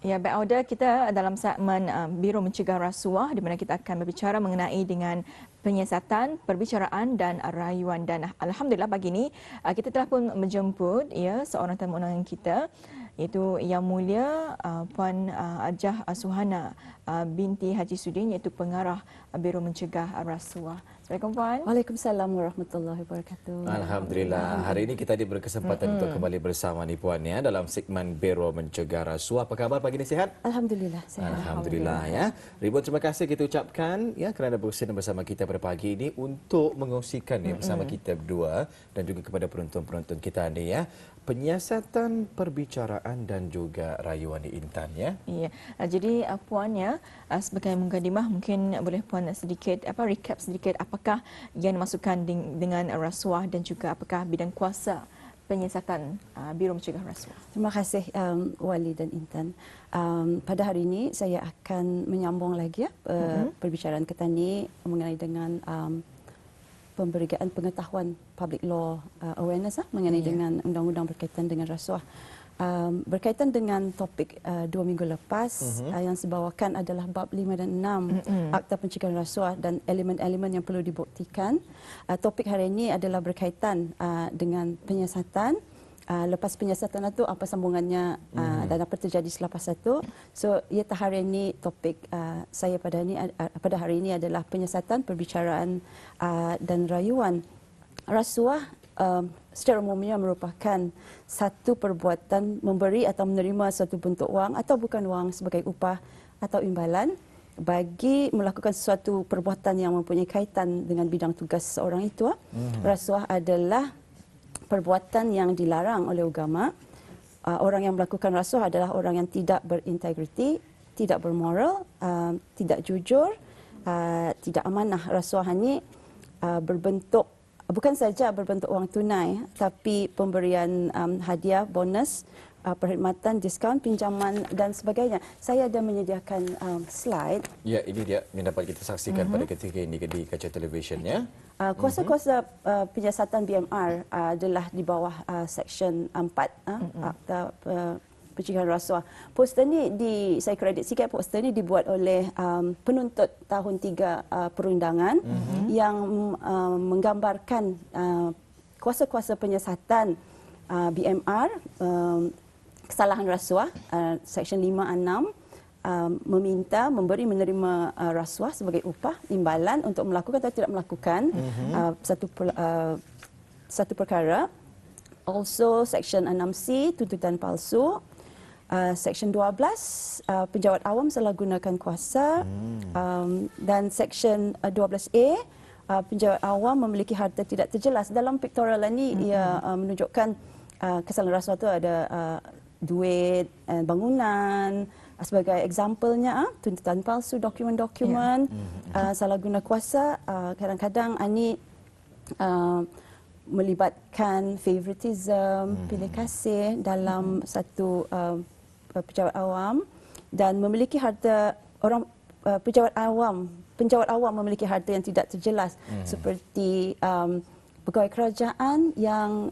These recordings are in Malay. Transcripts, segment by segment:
Ya, baik Auda, kita dalam segmen Biro Mencegah Rasuah di mana kita akan berbicara mengenai dengan penyiasatan, perbicaraan dan rayuan, dan alhamdulillah pagi ini kita telah pun menjemput ya seorang tetamu undangan kita, iaitu Yang Mulia Puan Ajah Suhana binti Haji Sudin, iaitu pengarah Biro Mencegah Rasuah. Assalamualaikum Puan. Waalaikumsalam warahmatullahi wabarakatuh. Alhamdulillah. Hari ini kita diberi kesempatan untuk kembali bersama ni Puan ya dalam segmen Biro Mencegah Rasuah. Apa khabar pagi ini, sihat? Alhamdulillah sehat. Alhamdulillah ya. Ribuan terima kasih kita ucapkan ya kerana bersedia bersama kita pada pagi ini untuk mengongsikan ya bersama kita berdua dan juga kepada penonton-penonton kita ni ya, penyiasatan, perbicaraan dan juga rayuan di Intan ya. Ya, jadi Puan ya, sebagai mukadimah mungkin boleh Puan sedikit recap sedikit apakah yang dimasukkan dengan rasuah dan juga apakah bidang kuasa penyiasatan Biro Mencegah Rasuah. Terima kasih Wali dan Intan. Pada hari ini saya akan menyambung lagi ya perbicaraan kita ni mengenai dengan pemberian pengetahuan public law awareness mengenai dengan undang-undang berkaitan dengan rasuah. Berkaitan dengan topik 2 minggu lepas yang dibawakan adalah bab 5 dan 6 Akta Pencegahan Rasuah dan elemen-elemen yang perlu dibuktikan. Topik hari ini adalah berkaitan dengan penyiasatan. Lepas penyiasatan itu apa sambungannya dan apa terjadi selepas itu. So iaitu hari ini topik saya pada hari ini adalah penyiasatan, perbicaraan dan rayuan. Rasuah secara umumnya merupakan satu perbuatan memberi atau menerima suatu bentuk wang atau bukan wang sebagai upah atau imbalan bagi melakukan sesuatu perbuatan yang mempunyai kaitan dengan bidang tugas seseorang itu. Rasuah adalah perbuatan yang dilarang oleh agama. Orang yang melakukan rasuah adalah orang yang tidak berintegriti, tidak bermoral, tidak jujur, tidak amanah. Rasuah ini bukan saja berbentuk wang tunai, tapi pemberian hadiah, bonus, perkhidmatan, diskaun, pinjaman dan sebagainya. Saya ada menyediakan slide. Ya, ini dia yang dapat kita saksikan pada ketika ini di kaca televisyen ya. Kuasa-kuasa penyiasatan BMR adalah di bawah Seksyen 4 Akta Pencegahan Rasuah. Poster ni saya kredit sikit, poster ni dibuat oleh penuntut tahun 3 perundangan yang menggambarkan kuasa-kuasa penyiasatan BMR, kesalahan rasuah, Seksyen 5A6, meminta, memberi, menerima rasuah sebagai upah, imbalan untuk melakukan atau tidak melakukan satu perkara. Also Seksyen 6C, tuntutan palsu. Seksyen 12, penjawat awam salah gunakan kuasa. Dan Seksyen 12A, penjawat awam memiliki harta tidak terjelas. Dalam pictorial ini ia menunjukkan kesalahan rasuah itu ada duit, bangunan. Sebagai example-nya, tuntutan palsu, dokumen-dokumen, salah guna kuasa. Kadang-kadang ini melibatkan favoritism, pilih kasih dalam satu pejabat awam dan memiliki harta penjawat awam memiliki harta yang tidak terjelas seperti pegawai kerajaan yang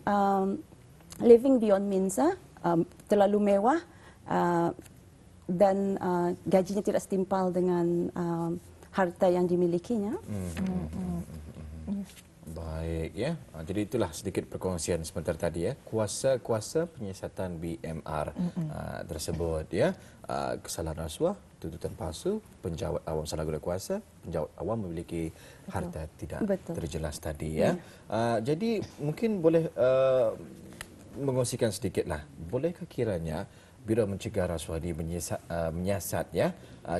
living beyond means, terlalu mewah dan gajinya tidak setimpal dengan harta yang dimilikinya. Baik ya. Jadi itulah sedikit perkongsian sebentar tadi ya. Kuasa-kuasa penyiasatan BMR tersebut ya. Kesalahan rasuah, tuntutan palsu, penjawat awam salah guna kuasa, penjawat awam memiliki harta tidak terjelas tadi ya. Jadi mungkin boleh mengongsikan sedikitlah. Bolehkah kiranya Biro Mencegah Rasuah ini menyiasat ya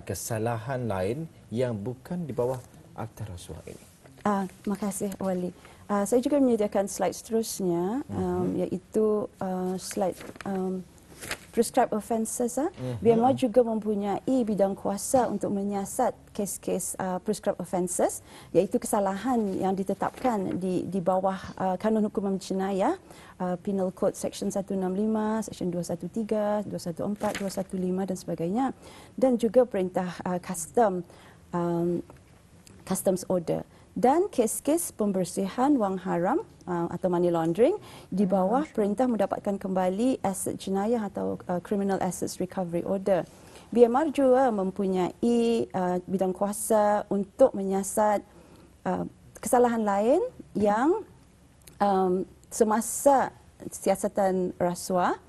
kesalahan lain yang bukan di bawah akta rasuah ini? Terima kasih Wali. Saya juga menyediakan slide seterusnya, iaitu slide prescribed offences. BMR juga mempunyai bidang kuasa untuk menyiasat kes-kes prescribed offences, iaitu kesalahan yang ditetapkan di bawah Kanun Hukuman Jenayah, Penal Code Section 165, Section 213, 214, 215 dan sebagainya, dan juga perintah customs order. Dan kes-kes pembersihan wang haram atau money laundering di bawah Perintah Mendapatkan Kembali Aset Jenayah atau Criminal Assets Recovery Order. BMR juga mempunyai bidang kuasa untuk menyiasat kesalahan lain yang semasa siasatan rasuah.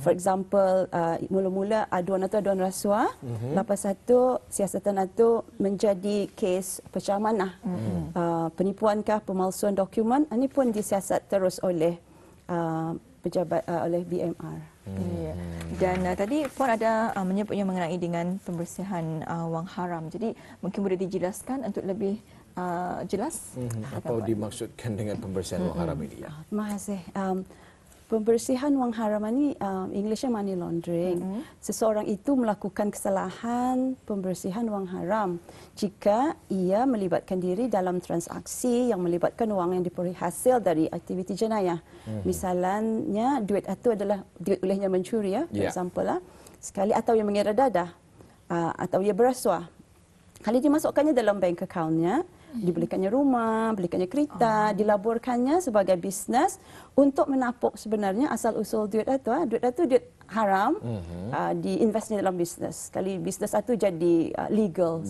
For example, mula-mula aduan atau aduan rasuah, lepas itu siasatan itu menjadi kes pecah amanah, penipuankah, pemalsuan dokumen, ini pun disiasat terus oleh pejabat oleh BMR. Ya. Dan tadi Puan ada menyebutnya mengenai dengan pembersihan wang haram. Jadi mungkin boleh dijelaskan untuk lebih jelas Apa dimaksudkan dengan pembersihan wang haram ini? Ya. Terima kasih. Pembersihan wang haram ini Englishnya money laundering. Seseorang itu melakukan kesalahan pembersihan wang haram jika ia melibatkan diri dalam transaksi yang melibatkan wang yang diperoleh hasil dari aktiviti jenayah. Misalnya duit itu adalah duit olehnya mencuri, ya, for example lah. Sekali atau ia mengira dadah atau ia berasuah. Kali dimasukkannya dalam bank account-nya, dibelikannya rumah, belikannya kereta, dilaburkannya sebagai bisnes untuk menapuk sebenarnya asal-usul duit itu. Duit itu duit haram, diinvestnya dalam bisnes. Kali bisnes itu jadi legal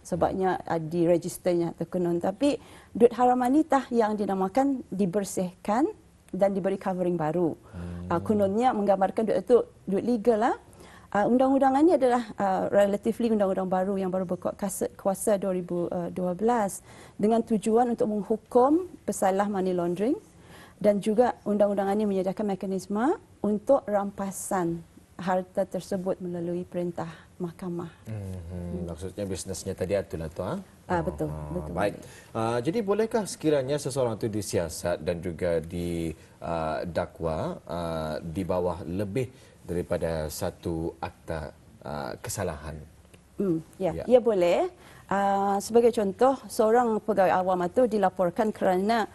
sebabnya diregisternya atau konon. Tapi duit haram ini yang dinamakan dibersihkan dan diberi covering baru. Kononnya menggambarkan duit itu duit legal lah. Undang-undang ini adalah relatively undang-undang baru yang baru berkuasa 2012 dengan tujuan untuk menghukum pesalah money laundering, dan juga undang-undang ini menyediakan mekanisme untuk rampasan harta tersebut melalui perintah mahkamah. Maksudnya bisnesnya tadi itulah tu. Betul. Baik. Jadi bolehkah sekiranya seseorang itu disiasat dan juga didakwa di bawah lebih daripada satu akta kesalahan? Ya boleh. Sebagai contoh, seorang pegawai awam itu dilaporkan kerana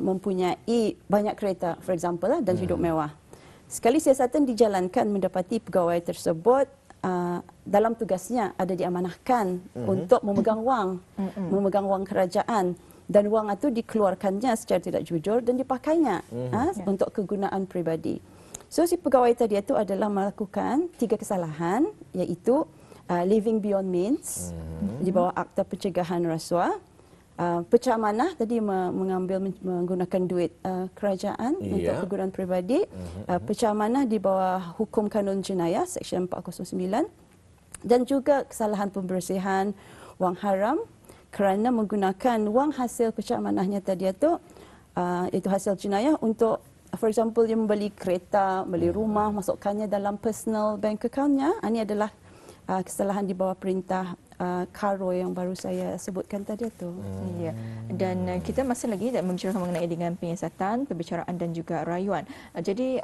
mempunyai banyak kereta, for example, dan hidup mewah. Sekali siasatan dijalankan mendapati pegawai tersebut dalam tugasnya ada diamanahkan untuk memegang wang kerajaan, dan wang itu dikeluarkannya secara tidak jujur dan dipakainya untuk kegunaan peribadi. So si pegawai tadi itu adalah melakukan 3 kesalahan, iaitu living beyond means di bawah Akta Pencegahan Rasuah, pecah amanah tadi menggunakan duit kerajaan untuk kegunaan peribadi, pecah amanah di bawah Hukum Kanun Jenayah Seksyen 409, dan juga kesalahan pembersihan wang haram kerana menggunakan wang hasil pecah amanahnya tadi itu hasil jenayah untuk, for example, dia membeli kereta, beli rumah, masukkannya dalam personal bank account-nya. Ini adalah kesalahan di bawah perintah KARO yang baru saya sebutkan tadi itu. Ya. Dan kita masih lagi membicarakan mengenai dengan penyiasatan, perbicaraan dan juga rayuan. Jadi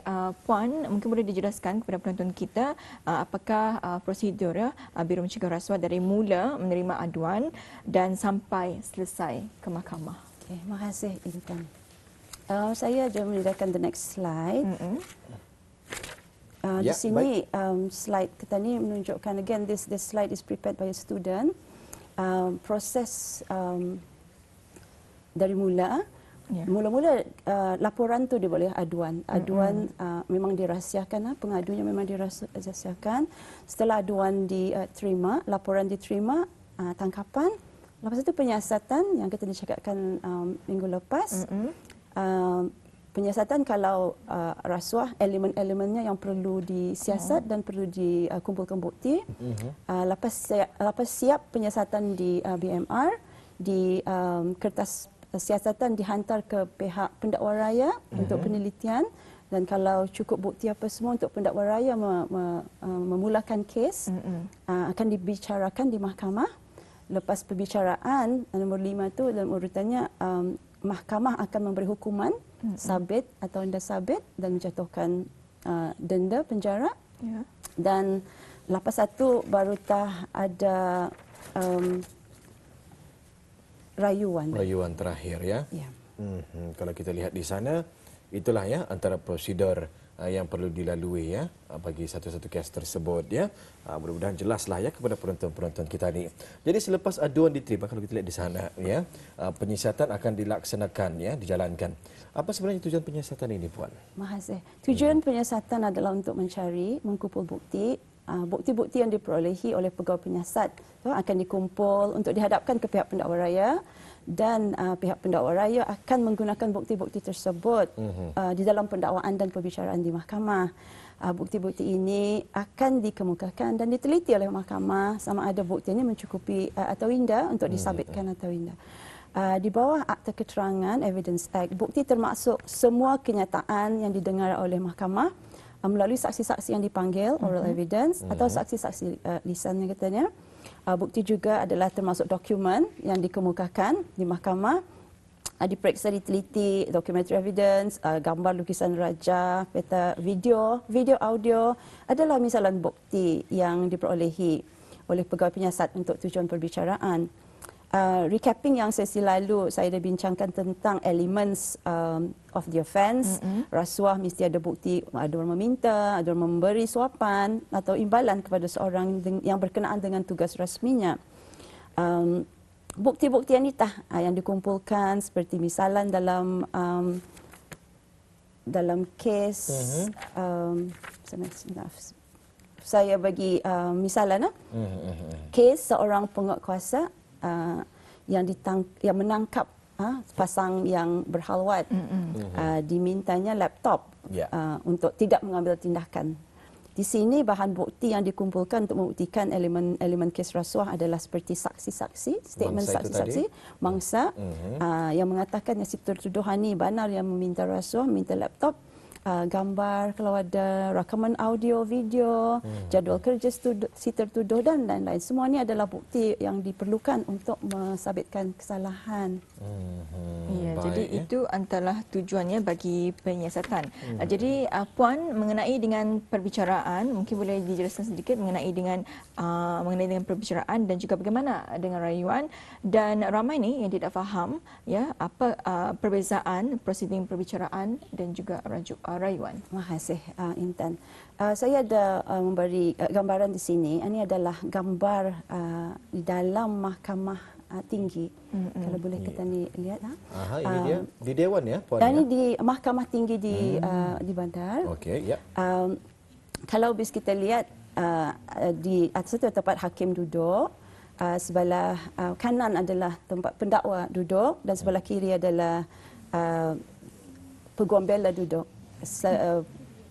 Puan, mungkin boleh dijelaskan kepada penonton kita apakah prosedur Biro Mencegah Rasuah dari mula menerima aduan dan sampai selesai ke mahkamah. Okay, terima kasih Intan. Saya jom menyediakan the next slide. Di sini slide kita ni menunjukkan, again this slide is prepared by a student. Proses dari mula, mula-mula laporan tu dia boleh aduan. Aduan memang dirahsiakan, pengadunya memang dirahsiakan. Setelah aduan diterima, laporan diterima, tangkapan. Lepas itu penyiasatan yang kita dicakapkan minggu lepas. Penyiasatan kalau rasuah, elemen-elemennya yang perlu disiasat dan perlu dikumpulkan bukti. Lepas siap penyiasatan di BMR, di kertas siasatan dihantar ke pihak pendakwa raya untuk penelitian, dan kalau cukup bukti apa semua untuk pendakwa raya memulakan kes, akan dibicarakan di mahkamah. Lepas perbicaraan nombor 5 tu dalam urutannya, mahkamah akan memberi hukuman sabit atau rendah sabit dan menjatuhkan denda penjara. Dan lepas itu barutah ada rayuan terakhir, ya. Kalau kita lihat di sana, itulah ya antara prosedur yang perlu dilalui ya bagi satu-satu kes tersebut ya. Mudah-mudahan jelaslah ya kepada penonton-penonton kita ni. Jadi selepas aduan diterima, kalau kita lihat di sana ya, penyiasatan akan dilaksanakan ya, dijalankan. Apa sebenarnya tujuan penyiasatan ini, Puan? Mahasiswa. Tujuan penyiasatan adalah untuk mencari, mengkumpul bukti. Bukti-bukti yang diperolehi oleh pegawai penyiasat akan dikumpul untuk dihadapkan ke pihak pendakwa raya, dan pihak pendakwa raya akan menggunakan bukti-bukti tersebut di dalam pendakwaan dan perbicaraan di mahkamah. Bukti-bukti ini akan dikemukakan dan diteliti oleh mahkamah sama ada bukti ini mencukupi atau tidak untuk disabitkan atau tidak. Di bawah Akta Keterangan Evidence Act, bukti termasuk semua kenyataan yang didengar oleh mahkamah melalui saksi-saksi yang dipanggil, oral evidence, atau saksi-saksi lisan yang katanya. Bukti juga adalah termasuk dokumen yang dikemukakan di mahkamah, diperiksa, diteliti, documentary evidence, gambar lukisan raja, peta video, audio adalah misalan bukti yang diperolehi oleh pegawai penyiasat untuk tujuan perbicaraan. Recapping yang sesi lalu, saya dah bincangkan tentang elements of the offence. Rasuah mesti ada bukti, ada orang meminta, ada orang memberi suapan atau imbalan kepada seorang yang berkenaan dengan tugas rasminya. Bukti-bukti yang yang dikumpulkan seperti misalan dalam kes, saya bagi misalan, kes seorang penguatkuasa yang menangkap pasang yang berhalwat, dimintanya laptop untuk tidak mengambil tindakan. Di sini bahan bukti yang dikumpulkan untuk membuktikan elemen kes rasuah adalah seperti saksi-saksi, statement saksi-saksi, mangsa yang mengatakan yang si tertuduh ni benar yang meminta rasuah, meminta laptop, gambar kalau ada, rakaman audio, video, jadual kerja si tertuduh dan lain-lain. Semua ini adalah bukti yang diperlukan untuk mensabitkan kesalahan. Ya, jadi itu antara tujuannya bagi penyiasatan. Jadi Puan, mengenai dengan perbicaraan, mungkin boleh dijelaskan sedikit mengenai dengan perbicaraan dan juga bagaimana dengan rayuan, dan ramai ni yang tidak faham ya apa perbezaan prosiding perbicaraan dan juga rayuan. Terima kasih Intan. Saya ada memberi gambaran di sini. Ini adalah gambar di dalam mahkamah tinggi. Kalau boleh kita lihat. Ini dia di Dewan ya, Puan. Ini di mahkamah tinggi di Bandar. Okey, ya. Kalau bis kita lihat di atas itu tempat hakim duduk, sebelah kanan adalah tempat pendakwa duduk dan sebelah kiri adalah peguam bela duduk.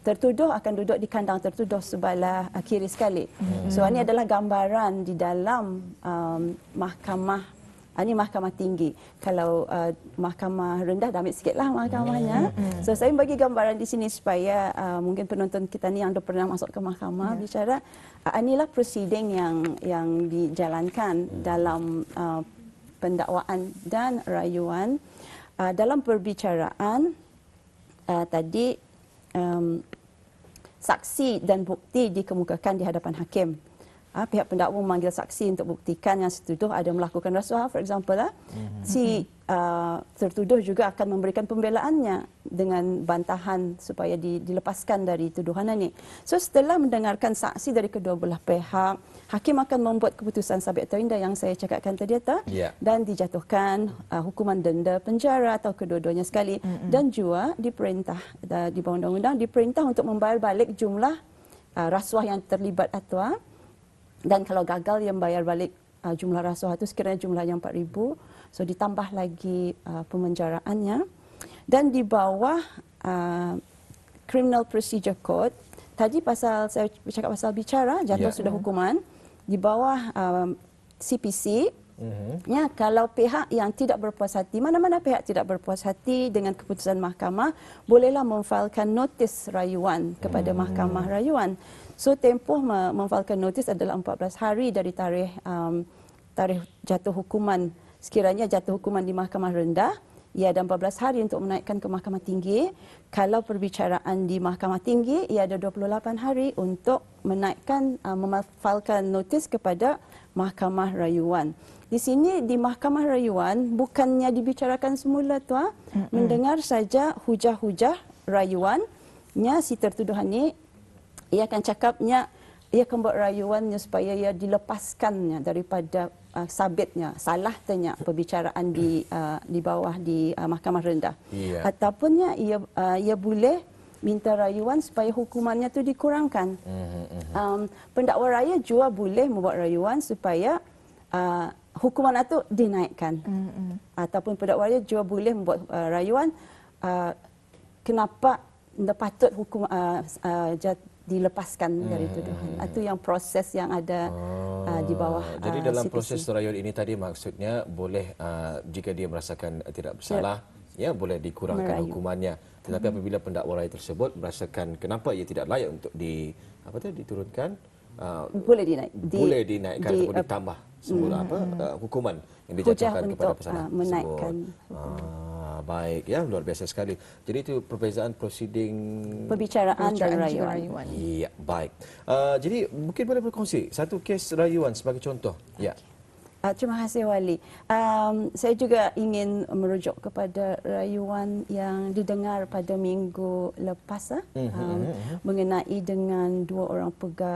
Tertuduh akan duduk di kandang tertuduh sebelah kiri sekali. So ini adalah gambaran di dalam mahkamah. Ini mahkamah tinggi. Kalau mahkamah rendah, dah ambil sikitlah mahkamahnya. So saya bagi gambaran di sini supaya mungkin penonton kita ni yang dah pernah masuk ke mahkamah bicara, inilah proceeding yang dijalankan dalam pendakwaan dan rayuan. Dalam perbicaraan tadi, saksi dan bukti dikemukakan di hadapan hakim. Pihak pendakwa memanggil saksi untuk buktikan yang tertuduh ada melakukan rasuah, for example. Si tertuduh juga akan memberikan pembelaannya dengan bantahan supaya dilepaskan dari tuduhan ini. So setelah mendengarkan saksi dari kedua belah pihak, hakim akan membuat keputusan sabit atau tidak yang saya cakapkan tadi dan dijatuhkan hukuman denda, penjara atau kedua-duanya sekali, dan juga diperintah di bawah undang-undang diperintah untuk membayar balik jumlah rasuah yang terlibat atau dan kalau gagal yang bayar balik jumlah rasuah itu sekiranya jumlahnya 4,000, so ditambah lagi pemenjaraannya. Dan di bawah Criminal Procedure Code, tadi saya cakap pasal bicara, jatuh sudah hukuman. Di bawah CPC, ya, kalau pihak yang tidak berpuas hati, mana-mana pihak tidak berpuas hati dengan keputusan mahkamah, bolehlah memfailkan notis rayuan kepada mahkamah rayuan. So tempoh memfailkan notis adalah 14 hari dari tarikh jatuh hukuman. Sekiranya jatuh hukuman di mahkamah rendah, ia ada 14 hari untuk menaikkan ke mahkamah tinggi. Kalau perbicaraan di mahkamah tinggi, ia ada 28 hari untuk menaikkan, memfailkan notis kepada mahkamah rayuan. Di sini di mahkamah rayuan bukannya dibicarakan semula mendengar saja hujah-hujah rayuan si tertuduhan ni, ia akan cakapnya, ia akan buat rayuannya supaya ia dilepaskannya daripada sabitnya, salah tanya perbicaraan di bawah di mahkamah rendah. Ya. Ataupun ia boleh minta rayuan supaya hukumannya tu dikurangkan. Pendakwa raya juga boleh membuat rayuan supaya hukuman itu dinaikkan. Ataupun pendakwa raya juga boleh membuat rayuan kenapa tidak patut hukum dilepaskan dari tuduhan. Itu yang proses yang ada di bawah. Jadi dalam CPC. proses rayuan ini tadi maksudnya boleh jika dia merasakan tidak bersalah, ya boleh dikurangkan hukumannya. Tetapi apabila pendakwa raya tersebut merasakan kenapa ia tidak layak untuk diturunkan, boleh dinaik. Boleh dinaikkan ataupun ditambah semula hukuman yang dijatuhkan kepada pesalah menaikkan. Baik, ya, luar biasa sekali. Jadi itu perbezaan prosiding Perbicaraan dan rayuan. Iya, baik. Jadi mungkin boleh berkongsi satu kes rayuan sebagai contoh. Ya. Terima kasih Wali. Saya juga ingin merujuk kepada rayuan yang didengar pada minggu lepas mengenai dengan dua orang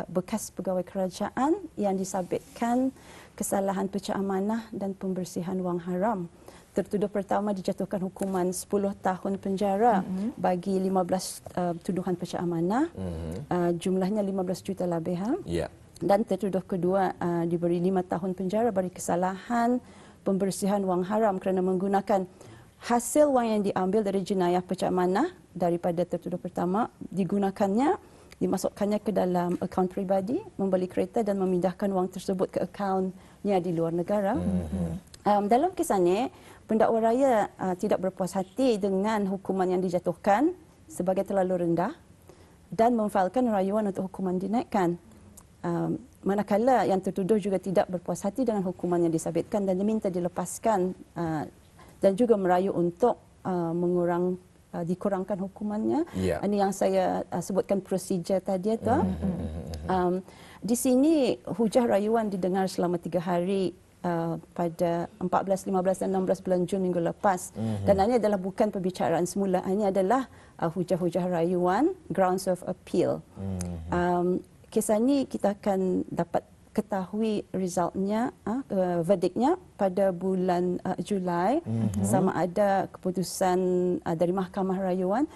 bekas pegawai kerajaan yang disabitkan kesalahan pecah amanah dan pembersihan wang haram. Tertuduh pertama dijatuhkan hukuman 10 tahun penjara bagi 15 tuduhan pecah amanah. Jumlahnya 15 juta lebih. Ya. Dan tertuduh kedua diberi 5 tahun penjara bagi kesalahan pembersihan wang haram kerana menggunakan hasil wang yang diambil dari jenayah pecah amanah daripada tertuduh pertama, dimasukkannya ke dalam akaun peribadi, membeli kereta dan memindahkan wang tersebut ke akaunnya di luar negara. Dalam kisah ini, pendakwa raya tidak berpuas hati dengan hukuman yang dijatuhkan sebagai terlalu rendah dan memfailkan rayuan untuk hukuman dinaikkan. Manakala yang tertuduh juga tidak berpuas hati dengan hukuman yang disabitkan dan diminta dilepaskan dan juga merayu untuk dikurangkan hukumannya. Ya. Ini yang saya sebutkan prosedur tadi itu. Di sini hujah rayuan didengar selama 3 hari pada 14, 15 dan 16 bulan Jun minggu lepas. Dan ini adalah bukan perbicaraan semula. Ini adalah hujah-hujah rayuan, grounds of appeal. Kisah ini kita akan dapat ketahui resultnya, verdiknya pada bulan Julai, sama ada keputusan dari Mahkamah Rayuan.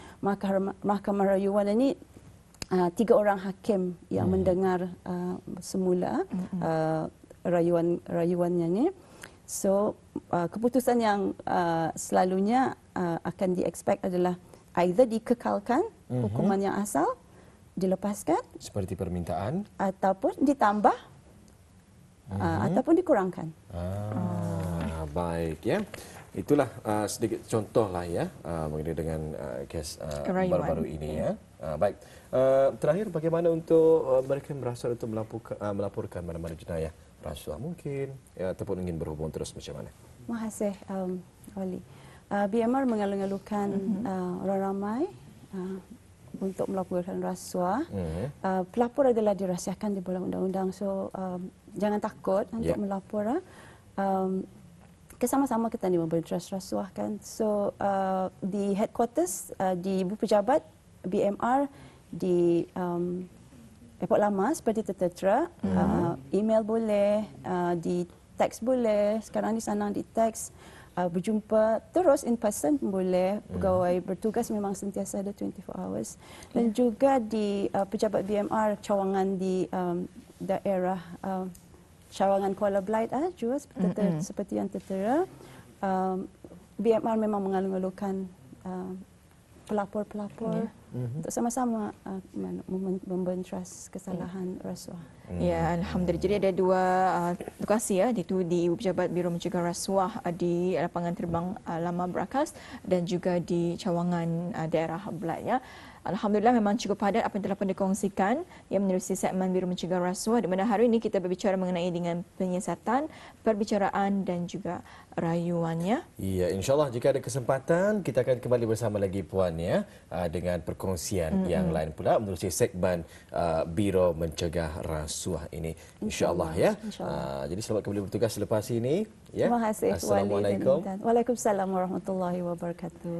Mahkamah Rayuan ini 3 orang hakim yang mendengar semula rayuannya ni. So keputusan yang selalunya akan di-expect adalah either dikekalkan hukuman yang asal, dilepaskan Seperti permintaan ataupun ditambah ataupun dikurangkan. Baik, ya. Itulah sedikit contoh lah ya mengenai dengan kes baru-baru ini ya. Baik. Terakhir, bagaimana untuk mereka yang merasa untuk melaporkan mana-mana jenayah rasuah mungkin ya, ataupun ingin berhubung terus macam mana? Terima kasih Wali. BMR mengeluh-elukan orang ramai untuk melaporkan rasuah. Pelapor adalah dirahsiakan di bawah undang-undang, so jangan takut untuk melapor. Sama-sama kita ni membenteras rasuah kan. So di headquarters di Ibu Pejabat BMR di Airport Lama seperti tertera, email boleh, di teks boleh, sekarang di sana di teks, berjumpa terus in person boleh, pegawai bertugas memang sentiasa ada 24 hours. Dan juga di Pejabat BMR cawangan di daerah cawangan Kuala Belait juga seperti yang tertera, BMR memang mengeluh-elukan pelapor-pelapor untuk sama-sama membenteras kesalahan rasuah. Ya, alhamdulillah. Jadi ada 2 lokasi ya, itu di Ibu Pejabat Biro Mencegah Rasuah di lapangan terbang Lama Berakas dan juga di cawangan daerah Belait ya. Alhamdulillah memang cukup padat apa yang telah pun dikongsikan yang menerusi segmen Biro Mencegah Rasuah, di mana hari ini kita berbicara mengenai dengan penyiasatan, perbicaraan dan juga rayuannya. Ya, insyaAllah jika ada kesempatan kita akan kembali bersama lagi Puan ya dengan perkongsian yang lain pula menerusi segmen Biro Mencegah Rasuah ini. InsyaAllah ya. Jadi selamat kembali bertugas selepas ini. Ya. Terima kasih. Assalamualaikum. Waalaikumsalam warahmatullahi wabarakatuh.